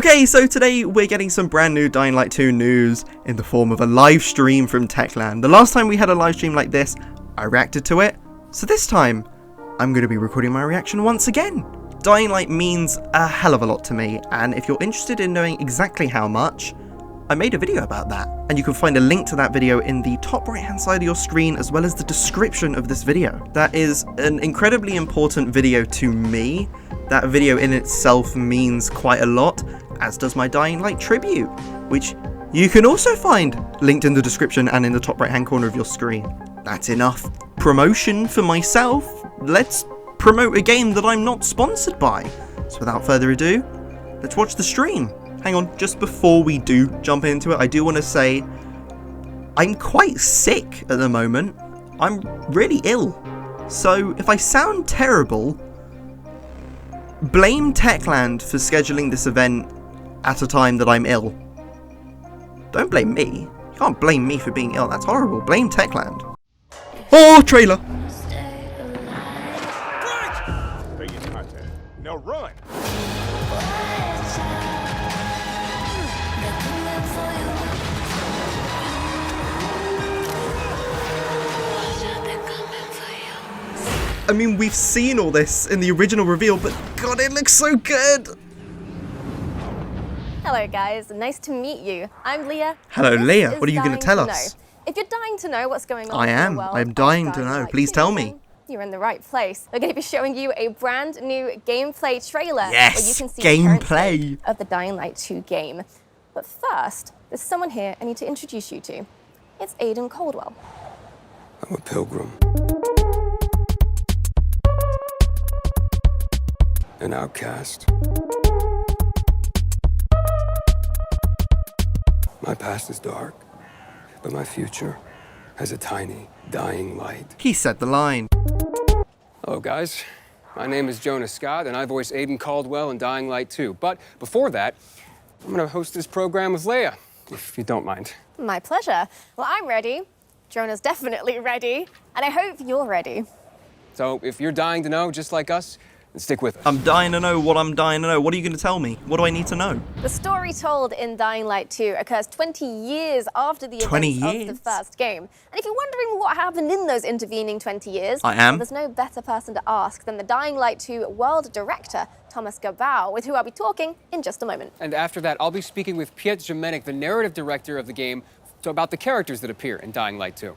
Okay, so today we're getting some brand new Dying Light 2 news in the form of a live stream from Techland. The last time we had a live stream like this, I reacted to it, so this time I'm going to be recording my reaction once again. Dying Light means a hell of a lot to me, and if you're interested in knowing exactly how much, I made a video about that, and you can find a link to that video in the top right hand side of your screen as well as the description of this video. That is an incredibly important video to me. That video in itself means quite a lot, as does my Dying Light tribute, which you can also find linked in the description and in the top right hand corner of your screen. That's enough promotion for myself. Let's promote a game that I'm not sponsored by. So without further ado, let's watch the stream. Hang on, just before we do jump into it, I do want to say I'm quite sick at the moment. I'm really ill. So if I sound terrible, blame Techland for scheduling this event at a time that I'm ill. Don't blame me. You can't blame me for being ill. That's horrible. Blame Techland. Oh, trailer. Now run. I mean, we've seen all this in the original reveal, but God, it looks so good. Hello guys, nice to meet you. I'm Leah. Hello Leah, what are you going to tell us? If you're dying to know what's going on I am. in the world, I'm dying to know. Please tell me. You're in the right place. We're going to be showing you a brand new gameplay trailer. Yes, where you can see gameplay of the Dying Light 2 game. But first, there's someone here I need to introduce you to. It's Aidan Caldwell. I'm a pilgrim. An outcast. My past is dark, but my future has a tiny, dying light. He said the line. Hello, guys. My name is Jonas Scott, and I voice Aidan Caldwell in Dying Light 2. But before that, I'm going to host this program with Leia, if you don't mind. My pleasure. Well, I'm ready. Jonah's definitely ready. And I hope you're ready. So if you're dying to know, just like us, then stick with us. I'm dying to know what I'm dying to know. What are you going to tell me? What do I need to know? The story told in Dying Light 2 occurs 20 years after the events of the first game. And if you're wondering what happened in those intervening 20 years, well, there's no better person to ask than the Dying Light 2 world director, Thomas Gabau, with who I'll be talking in just a moment. And after that, I'll be speaking with Piotr Jamenek, the narrative director of the game, about the characters that appear in Dying Light 2.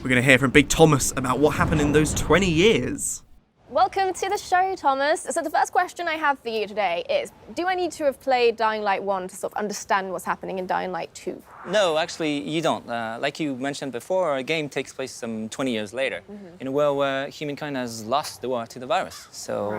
We're going to hear from Big Thomas about what happened in those 20 years. Welcome to the show, Thomas. So the first question I have for you today is, do I need to have played Dying Light 1 to sort of understand what's happening in Dying Light 2? No, actually, you don't. Like you mentioned before, our game takes place some 20 years later, in a world where humankind has lost the war to the virus. So,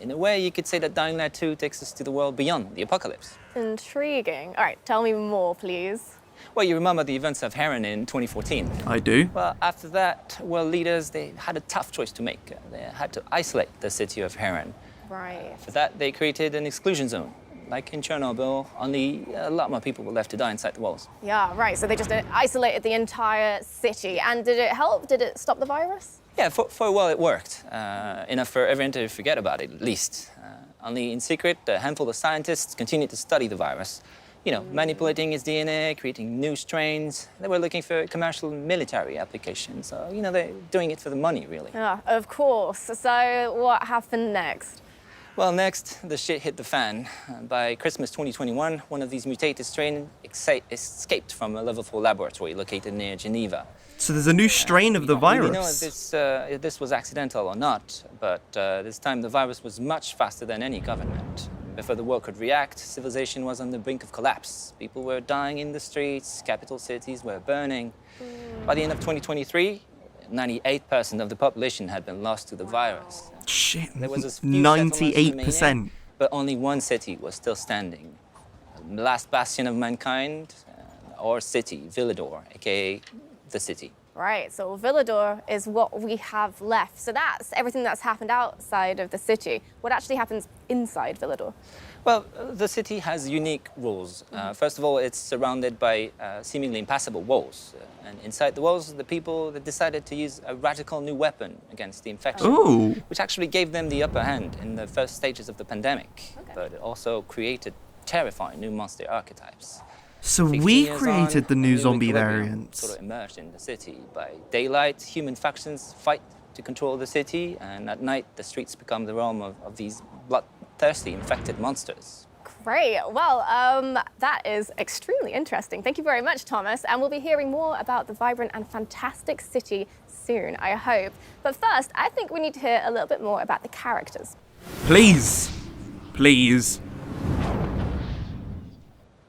in a way, you could say that Dying Light 2 takes us to the world beyond the apocalypse. Intriguing. All right, tell me more, please. Well, you remember the events of Heron in 2014. I do. Well, after that, world leaders, they had a tough choice to make. They had to isolate the city of Heron. Right. For that, they created an exclusion zone. Like in Chernobyl, only a lot more people were left to die inside the walls. Yeah, right. So they just isolated the entire city. And did it help? Did it stop the virus? Yeah, for a while it worked. Enough for everyone to forget about it, at least. Only in secret, a handful of scientists continued to study the virus. You know, manipulating its DNA, creating new strains. They were looking for commercial and military applications. So, you know, they're doing it for the money, really. Yeah, of course. So what happened next? Well, next, the shit hit the fan. By Christmas 2021, one of these mutated strains escaped from a level 4 laboratory located near Geneva. So there's a new strain of the virus. We don't know if this was accidental or not, but this time the virus was much faster than any government. Before the world could react, civilization was on the brink of collapse. People were dying in the streets, capital cities were burning. By the end of 2023, 98% of the population had been lost to the virus. Shit, There was a few 98%. but only one city was still standing. The last bastion of mankind, our city, Villador, aka the city. Right, so Villador is what we have left. So that's everything that's happened outside of the city. What actually happens inside Villador? Well, the city has unique rules. First of all, it's surrounded by seemingly impassable walls. And inside the walls, the people decided to use a radical new weapon against the infection, which actually gave them the upper hand in the first stages of the pandemic. Okay. But it also created terrifying new monster archetypes. So we created the new zombie variant. Sort of emerged in the city. By daylight, human factions fight to control the city, and at night, the streets become the realm of these bloodthirsty, infected monsters. Great. Well, that is extremely interesting. Thank you very much, Thomas. And we'll be hearing more about the vibrant and fantastic city soon, I hope. But first, I think we need to hear a little bit more about the characters. Please. Please.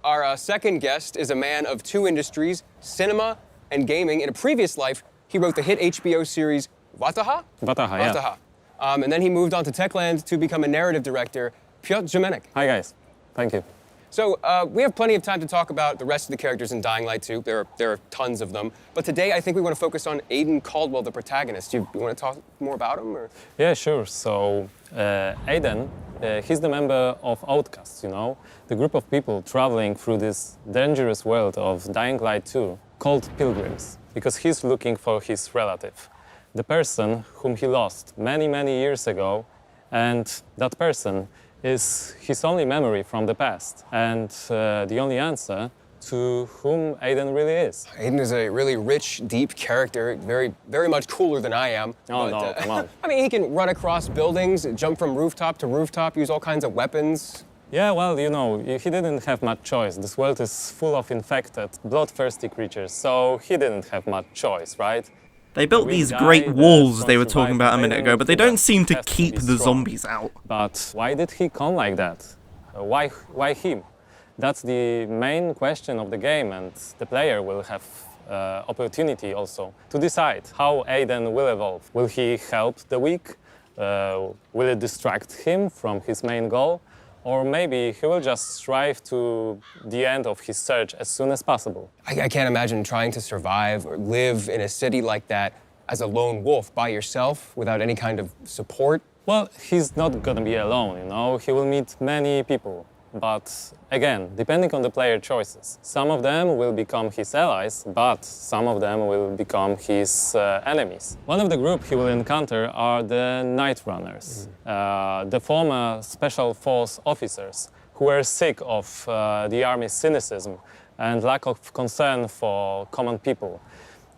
Our second guest is a man of two industries, cinema and gaming. In a previous life, he wrote the hit HBO series Wataha? Wataha, yeah. Wataha. And then he moved on to Techland to become a narrative director. Piotr Jemenek. Hi, guys. Thank you. So we have plenty of time to talk about the rest of the characters in Dying Light 2. There are tons of them. But today, I think we want to focus on Aiden Caldwell, the protagonist. You want to talk more about him? Or? Yeah, sure. So Aiden, he's the member of Outcasts, you know, the group of people traveling through this dangerous world of Dying Light 2 called pilgrims, because he's looking for his relative, the person whom he lost many, many years ago, and that person is his only memory from the past, and the only answer to whom Aiden really is. Aiden is a really rich, deep character, very, very much cooler than I am. Oh, no, come on. I mean, he can run across buildings, jump from rooftop to rooftop, use all kinds of weapons. Yeah, well, you know, he didn't have much choice. This world is full of infected, bloodthirsty creatures, so he didn't have much choice, right? They built these great walls they were talking about a minute ago, but they don't seem to keep the zombies out. But why did he come like that? Why him? That's the main question of the game, and the player will have opportunity also to decide how Aiden will evolve. Will he help the weak? Will it distract him from his main goal? Or maybe he will just strive to the end of his search as soon as possible. I can't imagine trying to survive or live in a city like that as a lone wolf by yourself without any kind of support. Well, he's not gonna be alone, you know. He will meet many people. But again, depending on the player choices, some of them will become his allies, but some of them will become his enemies. One of the group he will encounter are the Night Runners, the former special force officers who were sick of the army's cynicism and lack of concern for common people.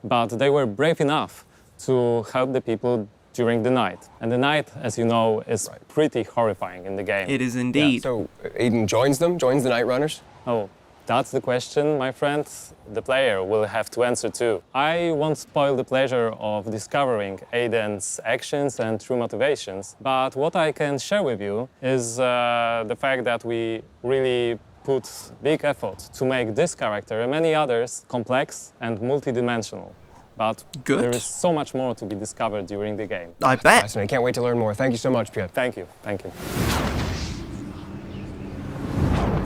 But they were brave enough to help the people during the night. And the night, as you know, is pretty horrifying in the game. It is indeed. Yeah, so Aiden joins the Night Runners? Oh, that's the question, my friend. The player will have to answer too. I won't spoil the pleasure of discovering Aiden's actions and true motivations, but what I can share with you is the fact that we really put big effort to make this character and many others complex and multidimensional. But there is so much more to be discovered during the game. I bet. Fascinating. Can't wait to learn more. Thank you so much, Piotr. Thank you. Thank you.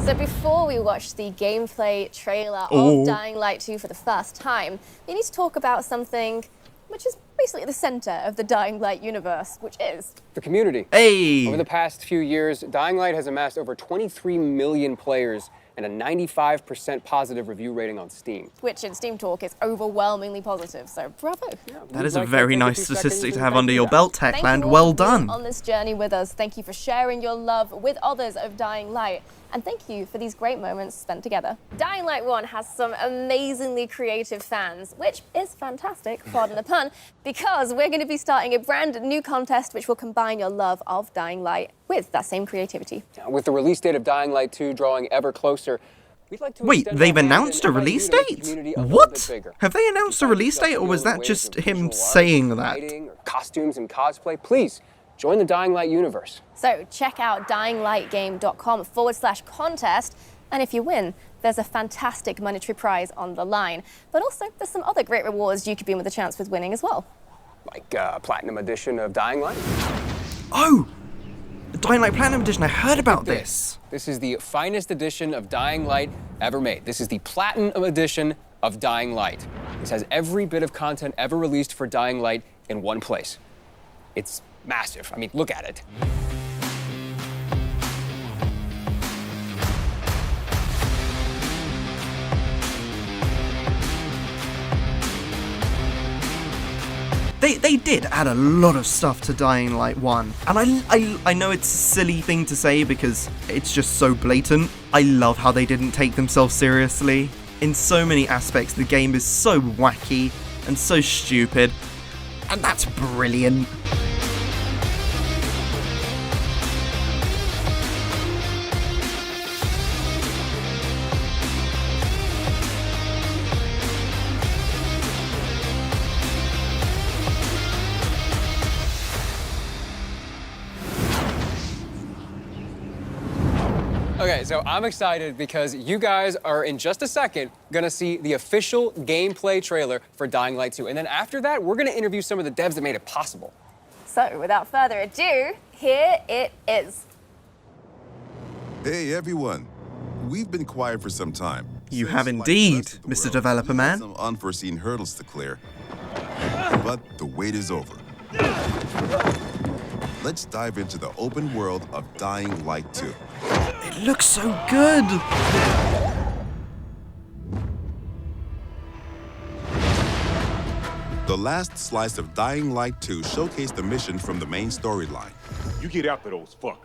So before we watch the gameplay trailer of Dying Light 2 for the first time, we need to talk about something which is basically the center of the Dying Light universe, which is the community. Hey! Over the past few years, Dying Light has amassed over 23 million players and a 95% positive review rating on Steam. Which in Steam Talk is overwhelmingly positive, so bravo. Yeah, that is a very nice statistic to have under your belt, Techland. Well done. On this journey with us, thank you for sharing your love with others of Dying Light, and thank you for these great moments spent together. Dying Light 1 has some amazingly creative fans, which is fantastic, pardon the pun, because we're going to be starting a brand new contest which will combine your love of Dying Light with that same creativity. With the release date of Dying Light 2 drawing ever closer, we'd like to Wait, they've announced a release date? What? Have they announced a release date, or was that just him saying that? Costumes and cosplay, please join the Dying Light universe. So check out dyinglightgame.com/contest, and if you win, there's a fantastic monetary prize on the line. But also, there's some other great rewards you could be in with a chance with winning as well. Like Platinum Edition of Dying Light? Oh! The Dying Light Platinum Edition, I heard about this. This is the finest edition of Dying Light ever made. This is the Platinum Edition of Dying Light. This has every bit of content ever released for Dying Light in one place. It's massive. I mean, look at it. They did add a lot of stuff to Dying Light 1, and I know it's a silly thing to say because it's just so blatant. I love how they didn't take themselves seriously. In so many aspects, the game is so wacky and so stupid, and that's brilliant. Okay, so I'm excited because you guys are, in just a second, gonna see the official gameplay trailer for Dying Light 2. And then after that, we're gonna interview some of the devs that made it possible. So, without further ado, here it is. Hey, everyone. We've been quiet for some time. You Since, have like indeed, the rest Mr. of the world, Developer we had Man. some unforeseen hurdles to clear. But the wait is over. Let's dive into the open world of Dying Light 2. It looks so good! The last slice of Dying Light 2 showcased the mission from the main storyline. You get after those fuckers.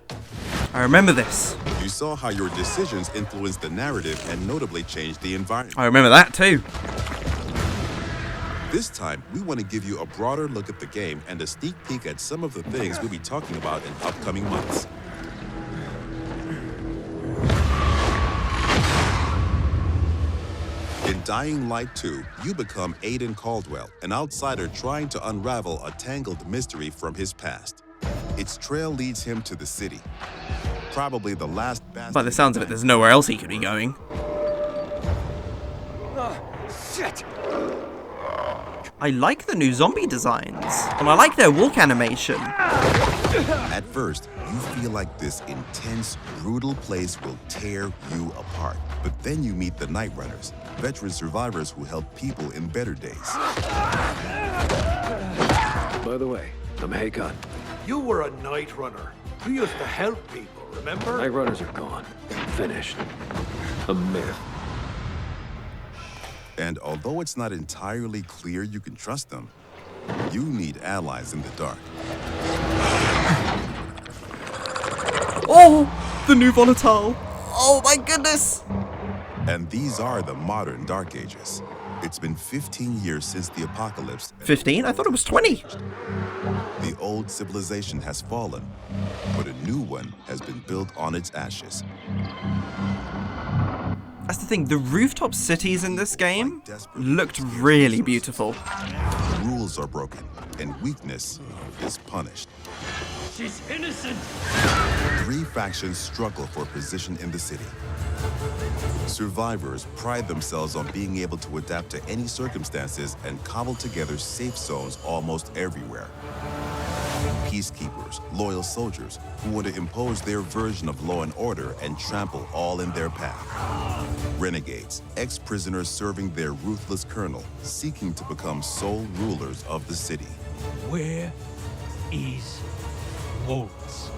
I remember this. You saw how your decisions influenced the narrative and notably changed the environment. I remember that too. This time, we want to give you a broader look at the game and a sneak peek at some of the things we'll be talking about in upcoming months. In Dying Light 2, you become Aiden Caldwell, an outsider trying to unravel a tangled mystery from his past. Its trail leads him to the city. Probably the last bastion. By the sounds of it, there's nowhere else he could be going. Shit! I like the new zombie designs, and I like their walk animation. At first, you feel like this intense, brutal place will tear you apart. But then you meet the Night Runners, veteran survivors who help people in better days. By the way, I'm Hagon. You were a night runner. You used to help people, remember? Night runners are gone. Finished. A myth. And although it's not entirely clear you can trust them, you need allies in the dark. Oh, the new volatile. Oh my goodness. And these are the modern Dark Ages. It's been 15 years since the apocalypse. 15? I thought it was 20. The old civilization has fallen, but a new one has been built on its ashes. That's the thing, the rooftop cities in this game looked really beautiful. Rules are broken, and weakness is punished. She's innocent! 3 factions struggle for position in the city. Survivors pride themselves on being able to adapt to any circumstances and cobble together safe zones almost everywhere. Peacekeepers, loyal soldiers who want to impose their version of law and order and trample all in their path. Renegades, ex-prisoners serving their ruthless colonel, seeking to become sole rulers of the city. Where is Waltz?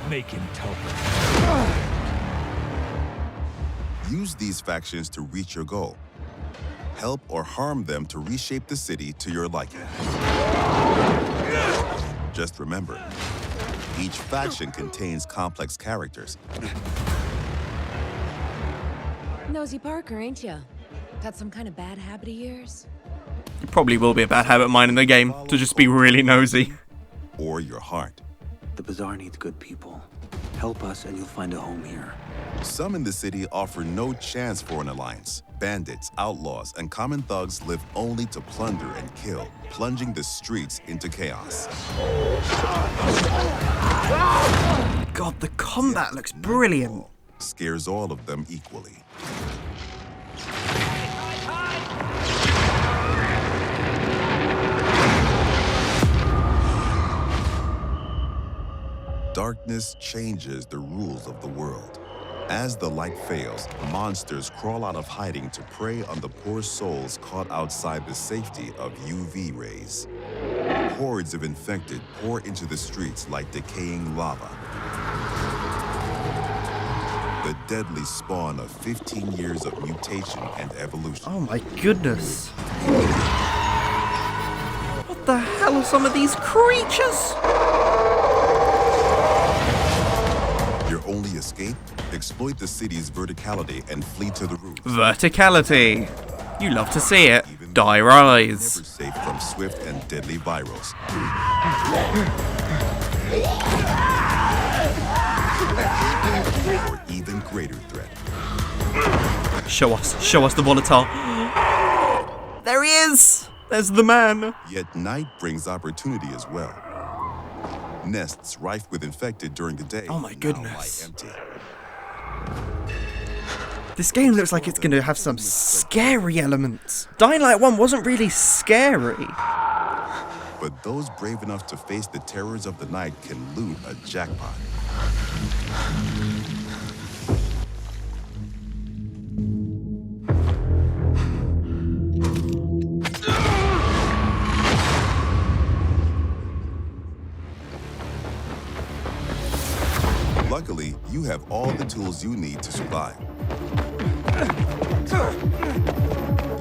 Make him talk. Use these factions to reach your goal. Help or harm them to reshape the city to your liking. Just remember, each faction contains complex characters. Nosy Parker, ain't ya? Got some kind of bad habit of yours? It probably will be a bad habit of mine in the game, to just be really nosy. Or your heart. The Bazaar needs good people. Help us and you'll find a home here. Some in the city offer no chance for an alliance. Bandits, outlaws, and common thugs live only to plunder and kill, plunging the streets into chaos. God, the combat looks brilliant. Scares all of them equally. Darkness changes the rules of the world. As the light fails, monsters crawl out of hiding to prey on the poor souls caught outside the safety of UV rays. Hordes of infected pour into the streets like decaying lava. The deadly spawn of 15 years of mutation and evolution. Oh my goodness. What the hell are some of these creatures? Your only escape? Exploit the city's verticality and flee to the roof. Verticality. You love to see it. Die rise. Never safe from swift and deadly virals. Or even greater threat. Show us the volatile. There he is! There's the man. Yet night brings opportunity as well. Nests rife with infected during the day. Oh my goodness. Now lie empty. This game looks like it's going to have some scary elements. Dying Light 1 wasn't really scary. But those brave enough to face the terrors of the night can loot a jackpot. Luckily, you have all the tools you need to survive.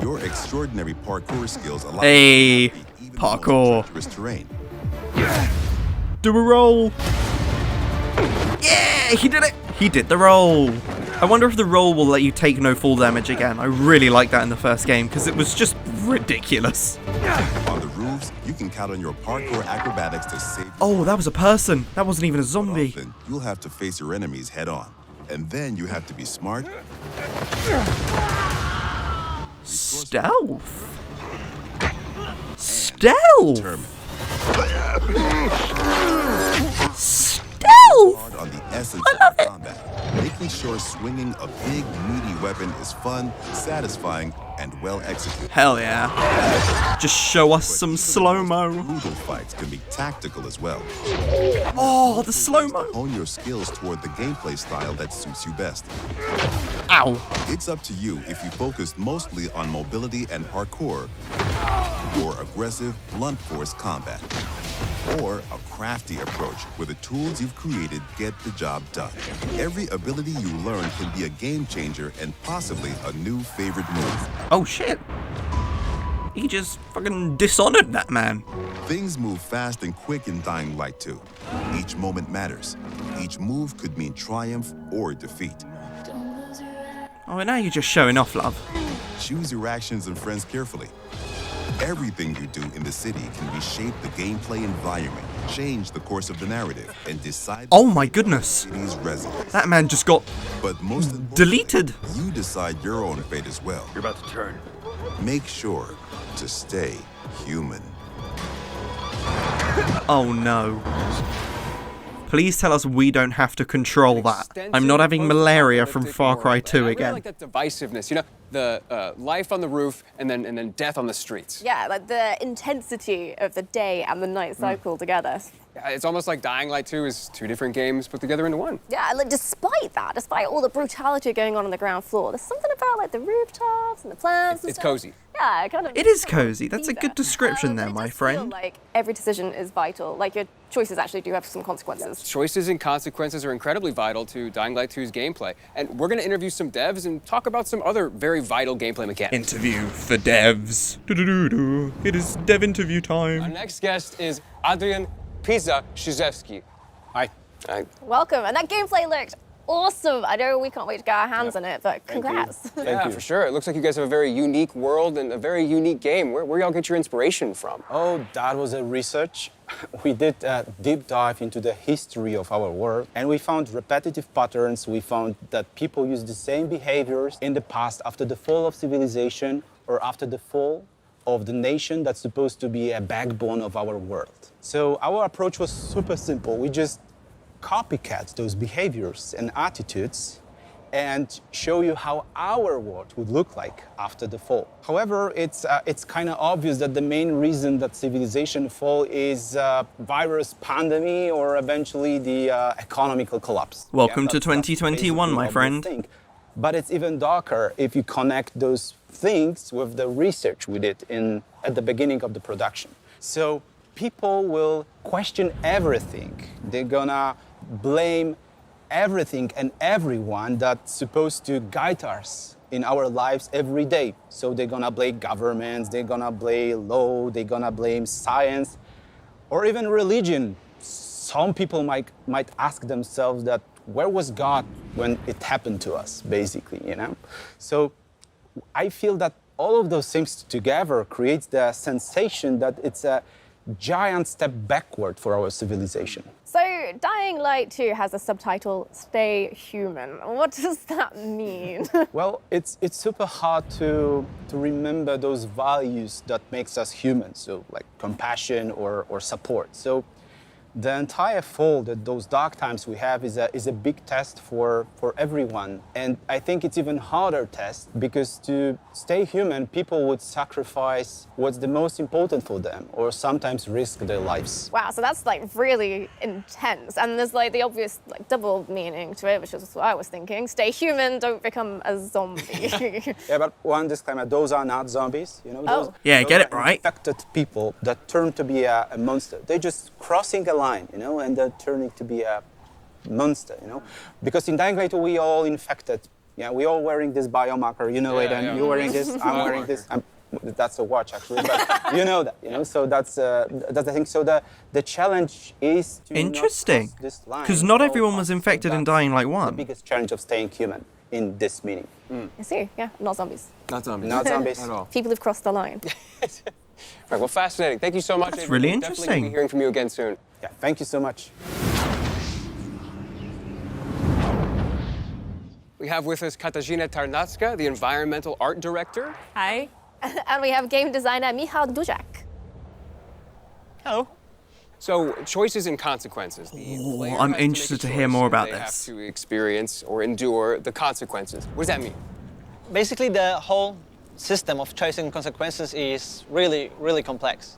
Your extraordinary parkour skills allow you to navigate even the most treacherous terrain. Do a roll. Yeah, he did it. He did the roll. I wonder if the roll will let you take no fall damage again. I really liked that in the first game because it was just ridiculous. On the roofs, you can count on your parkour acrobatics to save you. Oh, that was a person. That wasn't even a But zombie. often, you'll have to face your enemies head on. And then you have to be smart. Stealth. Stealth. Determined. Stealth. Hard on the essence of combat, making sure swinging a big, meaty weapon is fun, satisfying, and well executed. Hell yeah. Just show us some slow-mo. Brutal fights can be tactical as well. Oh, the slow-mo. Hone your skills toward the gameplay style that suits you best. Ow. It's up to you if you focus mostly on mobility and parkour, or aggressive, blunt force combat, or a crafty approach where the tools you've created get the job done. Every ability you learn can be a game changer and possibly a new favorite move. Oh shit. He just fucking dishonored that man. Things move fast and quick in Dying Light 2. Each moment matters. Each move could mean triumph or defeat. Oh, now you're just showing off, love. Choose your actions and friends carefully. Everything you do in the city can reshape the gameplay environment, change the course of the narrative, and decide Oh my goodness. city's residents. That man just got But most importantly, deleted. you decide your own fate as well. You're about to turn. Make sure to stay human. Oh no. Please tell us we don't have to control that. I'm not having malaria from Far Cry 2 I really again. like that divisiveness, you know, the life on the roof and then death on the streets. Yeah, like the intensity of the day and the night cycle together. It's almost like Dying Light 2 is two different games put together into one. Yeah, like despite that, despite all the brutality going on the ground floor, there's something about like the rooftops and the plants and It's stuff. cozy. Yeah, kind of. It is cozy. That's a good description there, But it my does feel friend. like every decision is vital. Like your choices actually do have some consequences. Choices and consequences are incredibly vital to Dying Light 2's gameplay. And we're going to interview some devs and talk about some other very vital gameplay mechanics. Interview for devs. Do-do-do-do. It is dev interview Our time. next guest is Adrian Pizza-Shizewski. Hi. Hi. Welcome, and that gameplay looked awesome. I know we can't wait to get our hands on it, but congrats. Yeah, for sure. It looks like you guys have a very unique world and a very unique game. Where y'all get your inspiration from? Oh, that was a research. We did a deep dive into the history of our world, and we found repetitive patterns. We found that people use the same behaviors in the past after the fall of civilization or after the fall of the nation that's supposed to be a backbone of our world. So our approach was super simple. We just copycat those behaviors and attitudes and show you how our world would look like after the fall. However, it's kind of obvious that the main reason that civilization fall is virus pandemic or eventually the economical collapse. Welcome to 2021, my friend. But it's even darker if you connect those things with the research we did at the beginning of the production. So people will question everything. They're gonna blame everything and everyone that's supposed to guide us in our lives every day. So they're gonna blame governments, they're gonna blame law, they're gonna blame science, or even religion. Some people might ask themselves that, where was God when it happened to us, basically, you know? So I feel that all of those things together creates the sensation that it's a giant step backward for our civilization. So Dying Light 2 has a subtitle, Stay Human. What does that mean? Well, it's super hard to remember those values that makes us human, so like compassion or support. So the entire fall, that those dark times we have, is a big test for everyone. And I think it's even harder test because to stay human, people would sacrifice what's the most important for them or sometimes risk their lives. Wow, so that's like really intense. And there's like the obvious like double meaning to it, which is what I was thinking. Stay human, don't become a zombie. Yeah, but one disclaimer, those are not zombies, you know? Those, yeah, those get it right. Infected people that turn to be a monster. They're just crossing a line, you know, and they're turning to be a monster, you know? Because in Dying Light, we all infected. Yeah, we all wearing this biomarker, you know it, and you're wearing this, I'm wearing this. That's a watch, actually, but you know that, you know, so that's the thing. So the challenge is to interesting, not cross this line. Because not everyone was infected in Dying Light 1. The biggest challenge of staying human in this meaning. I see, yeah, not zombies. Not zombies. Not zombies. At all. People who've crossed the line. Right, well, fascinating. Thank you so much. That's Avery. really We'll definitely interesting. be hearing from you again soon. Yeah, thank you so much. We have with us Katarzyna Tarnacka, the environmental art director. Hi. And we have game designer Michał Duzak. Hello. So, choices and consequences. The player I'm has to interested make a to hear choice more and about they this. have to experience or endure the consequences. What does that mean? Basically, the whole system of choice and consequences is really, really complex.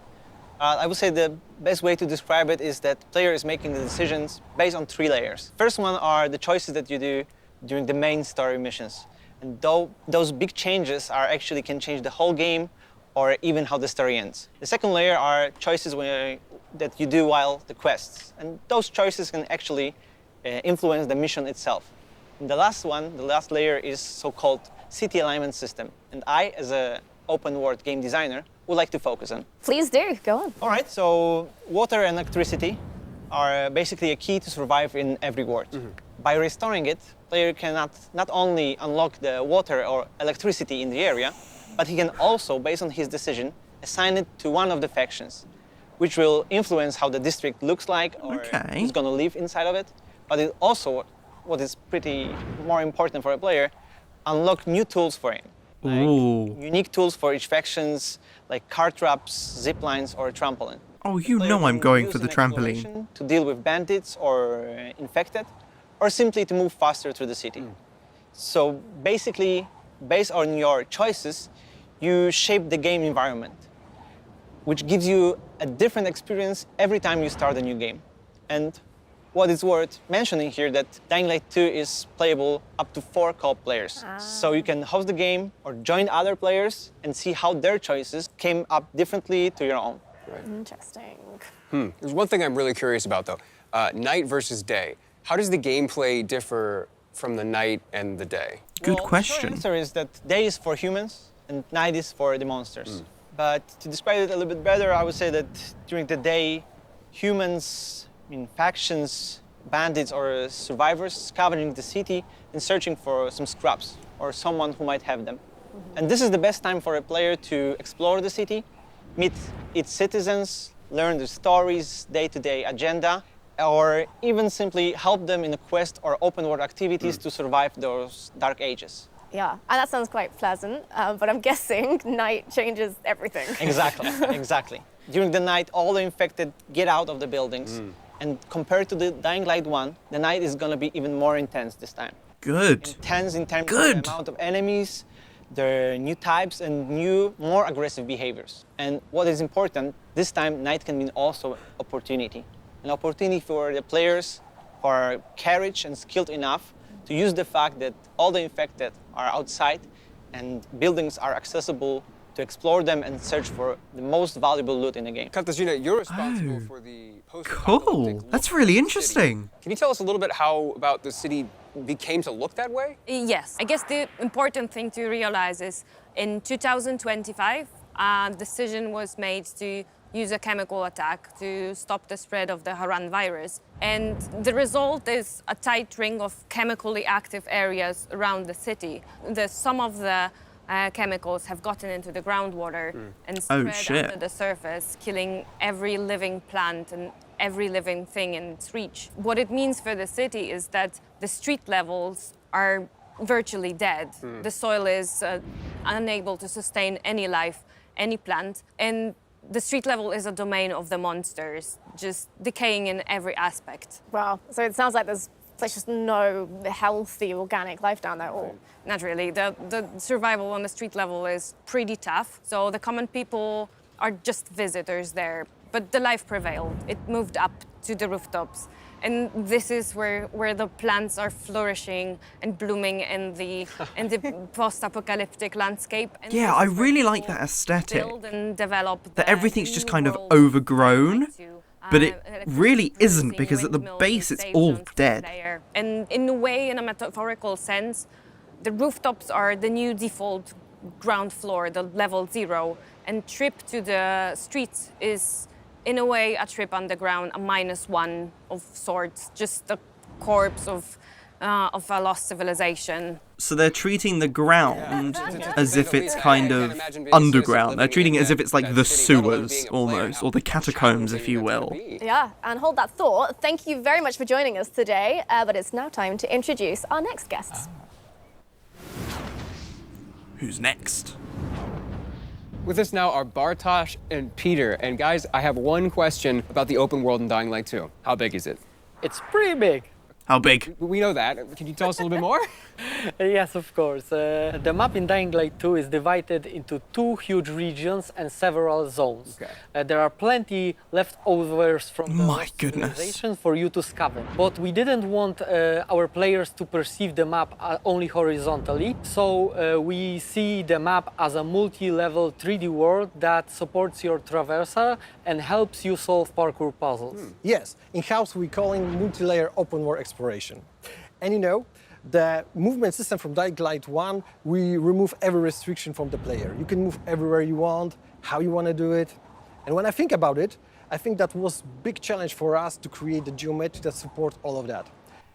I would say the best way to describe it is that player is making the decisions based on 3 layers. First one are the choices that you do during the main story missions. And those big changes actually can change the whole game or even how the story ends. The second layer are choices that you do while the quests. And those choices can actually influence the mission itself. And the last layer is so-called city alignment system. And I, as an open world game designer, would like to focus on. Please do, go on. All right, so water and electricity are basically a key to survive in every world. By restoring it, player can not only unlock the water or electricity in the area, but he can also, based on his decision, assign it to one of the factions, which will influence how the district looks like or who's going to live inside of it. But it also, what is pretty more important for a player, unlock new tools for him. Like unique tools for each factions, like car traps, zip lines, or a trampoline. Oh, you know I'm going for the trampoline. To deal with bandits or infected, or simply to move faster through the city. So basically, based on your choices, you shape the game environment, which gives you a different experience every time you start a new game. And what is worth mentioning here that Dying Light 2 is playable up to 4 co-op players. So you can host the game or join other players and see how their choices came up differently to your own. Right. Interesting. There's one thing I'm really curious about, though. Night versus day. How does the gameplay differ from the night and the day? Good The question. short answer is that day is for humans and night is for the monsters. But to describe it a little bit better, I would say that during the day, humans, factions, bandits, or survivors scavenging the city and searching for some scraps or someone who might have them. And this is the best time for a player to explore the city, meet its citizens, learn the stories, day-to-day agenda, or even simply help them in a quest or open world activities to survive those dark ages. Yeah, and that sounds quite pleasant, but I'm guessing night changes everything. Exactly, exactly. During the night, all the infected get out of the buildings, and compared to the Dying Light 1, the night is going to be even more intense this time. intense in terms of the amount of enemies, their new types, and new, more aggressive behaviors. And what is important, this time night can mean also opportunity. An opportunity for the players who are courage and skilled enough to use the fact that all the infected are outside and buildings are accessible to explore them and search for the most valuable loot in the game. Katarzyna, you're responsible for the Cool. That's really interesting. Can you tell us a little bit how about the city came to look that way? Yes. I guess the important thing to realize is in 2025, a decision was made to use a chemical attack to stop the spread of the Haran virus. And the result is a tight ring of chemically active areas around the city. Some of the chemicals have gotten into the groundwater and spread under the surface, killing every living plant and every living thing in its reach. What it means for the city is that the street levels are virtually dead. The soil is unable to sustain any life, any plant, and the street level is a domain of the monsters, just decaying in every aspect. Wow, so it sounds like there's just no healthy organic life down there at all. Not really. The survival on the street level is pretty tough. So the common people are just visitors there. But the life prevailed. It moved up to the rooftops. And this is where the plants are flourishing and blooming in the post-apocalyptic landscape. And yeah, I really like that aesthetic. Build and develop that everything's just kind of overgrown. But it really isn't, because at the base it's all dead. And in a way, in a metaphorical sense, the rooftops are the new default ground floor, the level 0. And trip to the streets is, in a way, a trip underground, a -1 of sorts, just the corpse of a lost civilization. So they're treating the ground as if it's kind of underground. They're treating it as if it's like the sewers, almost, or the catacombs, if you will. Yeah, and hold that thought. Thank you very much for joining us today, but it's now time to introduce our next guests. Who's next? With us now are Bartosz and Peter. And guys, I have one question about the open world in Dying Light 2. How big is it? It's pretty big. How big? We know that. Can you tell us a little bit more? Yes, of course. The map in Dying Light 2 is divided into 2 huge regions and several zones. Okay. There are plenty leftovers from the civilization for you to scavenge. But we didn't want our players to perceive the map only horizontally. So we see the map as a multi-level 3D world that supports your traversal and helps you solve parkour puzzles. Yes, in-house we call it multi-layer open world exploration. And you know, the movement system from Dying Light 1, we remove every restriction from the player. You can move everywhere you want, how you want to do it. And when I think about it, I think that was a big challenge for us to create the geometry that supports all of that.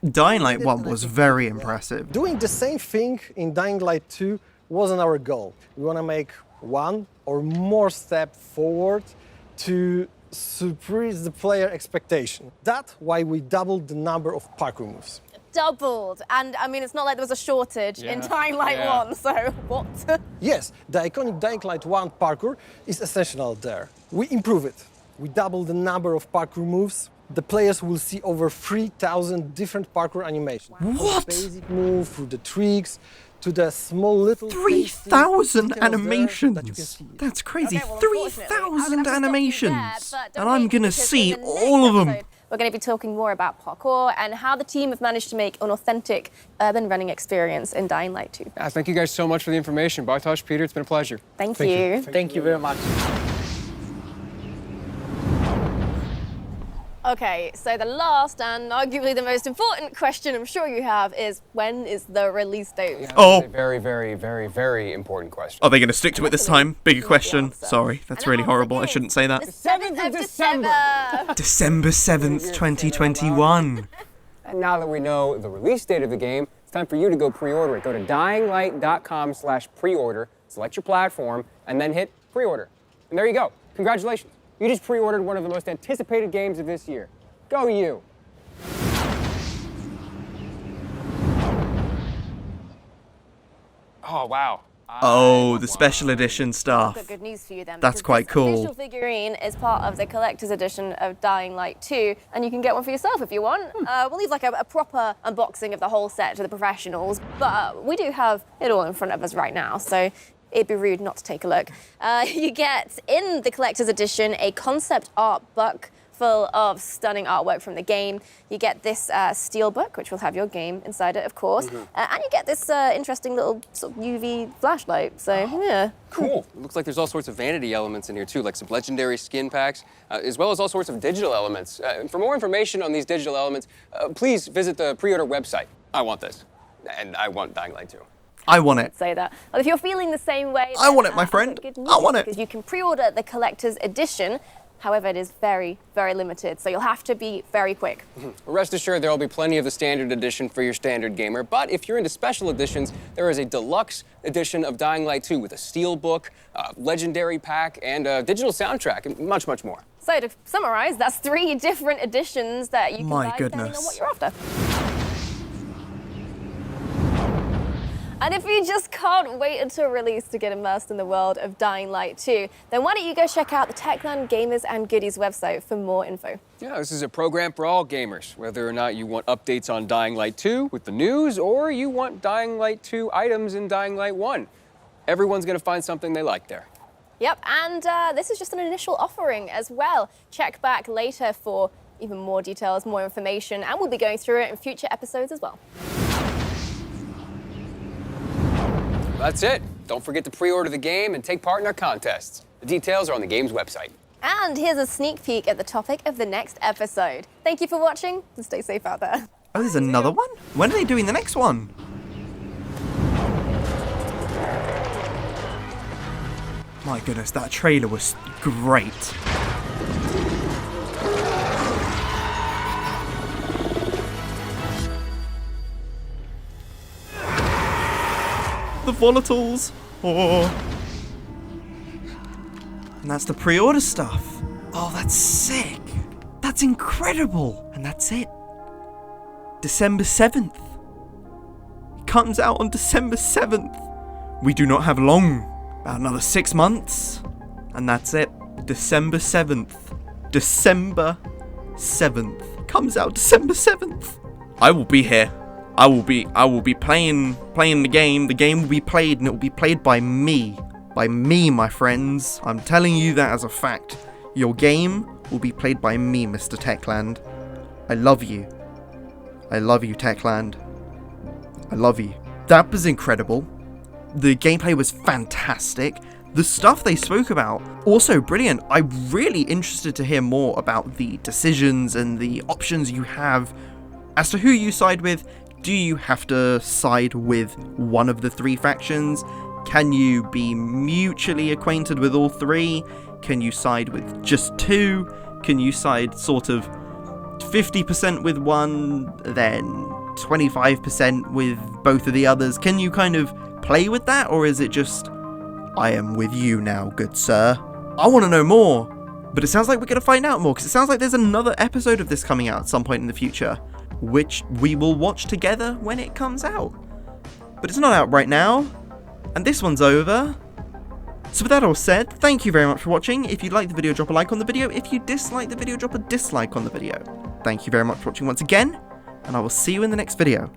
Dying Light 1 was very impressive. Doing the same thing in Dying Light 2 wasn't our goal. We want to make one or more step forward to surprise the player expectation. That's why we doubled the number of parkour moves. Doubled, and I mean, it's not like there was a shortage in Dying Light 1, so what? Yes, the iconic Dying Light 1 parkour is essential there. We improve it. We double the number of parkour moves. The players will see over 3,000 different parkour animations. What? From the basic move, through the tricks, to the small little 3,000 animations! That's crazy, 3,000 animations! And I'm gonna see all of them! We're going to be talking more about parkour and how the team have managed to make an authentic urban running experience in Dying Light 2. Yeah, thank you guys so much for the information. Bartosz, Peter, it's been a pleasure. Thank you. Thank you very much. Okay, so the last and arguably the most important question I'm sure you have is, when is the release date? Yeah, that's a very, very, very, very important question. Are they going to stick to it this time? Bigger question. Sorry, that's really horrible. I shouldn't say that. The 7th of December! December 7th, 2021. And now that we know the release date of the game, it's time for you to go pre-order it. Go to dyinglight.com/pre-order, select your platform, and then hit pre-order. And there you go. Congratulations. You just pre-ordered one of the most anticipated games of this year. Go you! Oh, wow. Oh, the special edition I've stuff. got good news for you then. That's quite cool. The official figurine is part of the collector's edition of Dying Light 2, and you can get one for yourself if you want. We'll leave like a proper unboxing of the whole set to the professionals, but we do have it all in front of us right now, so it'd be rude not to take a look. You get, in the collector's edition, a concept art book full of stunning artwork from the game. You get this steel book, which will have your game inside it, of course. And you get this interesting little sort of UV flashlight, so yeah. Cool. It looks like there's all sorts of vanity elements in here too, like some legendary skin packs, as well as all sorts of digital elements. For more information on these digital elements, please visit the pre-order website. I want this, and I want Dying Light 2. I want it. Say that. Well, if you're feeling the same way, I want it, my friend. I want it. Because you can pre-order the collector's edition. However, it is very, very limited, so you'll have to be very quick. Rest assured, there will be plenty of the standard edition for your standard gamer, but if you're into special editions, there is a deluxe edition of Dying Light 2 with a steel book, legendary pack, and a digital soundtrack, and much, much more. So to summarize, that's 3 different editions that you can buy depending on what you're after. And if you just can't wait until release to get immersed in the world of Dying Light 2, then why don't you go check out the Techland Gamers and Goodies website for more info. Yeah, this is a program for all gamers, whether or not you want updates on Dying Light 2 with the news, or you want Dying Light 2 items in Dying Light 1. Everyone's gonna find something they like there. Yep, and this is just an initial offering as well. Check back later for even more details, more information, and we'll be going through it in future episodes as well. That's it. Don't forget to pre-order the game and take part in our contests. The details are on the game's website. And here's a sneak peek at the topic of the next episode. Thank you for watching, and stay safe out there. Oh, there's another one? When are they doing the next one? My goodness, that trailer was great. The volatiles. Oh. And that's the pre-order stuff. Oh, that's sick. That's incredible. And that's it. December 7th. It comes out on December 7th. We do not have long. About another 6 months. And that's it. December 7th. December 7th. Comes out December 7th. I will be here. I will be playing the game. The game will be played, and it will be played by me. By me, my friends. I'm telling you that as a fact. Your game will be played by me, Mr. Techland. I love you. I love you, Techland. I love you. That was incredible. The gameplay was fantastic. The stuff they spoke about, also brilliant. I'm really interested to hear more about the decisions and the options you have as to who you side with. Do you have to side with one of the 3 factions? Can you be mutually acquainted with all 3? Can you side with just 2? Can you side sort of 50% with one, then 25% with both of the others? Can you kind of play with that, or is it just, I am with you now, good sir? I want to know more, but it sounds like we're going to find out more, because it sounds like there's another episode of this coming out at some point in the future, which we will watch together when it comes out. But it's not out right now, and this one's over. So with that all said, thank you very much for watching. If you liked the video, drop a like on the video. If you disliked the video, drop a dislike on the video. Thank you very much for watching once again, and I will see you in the next video.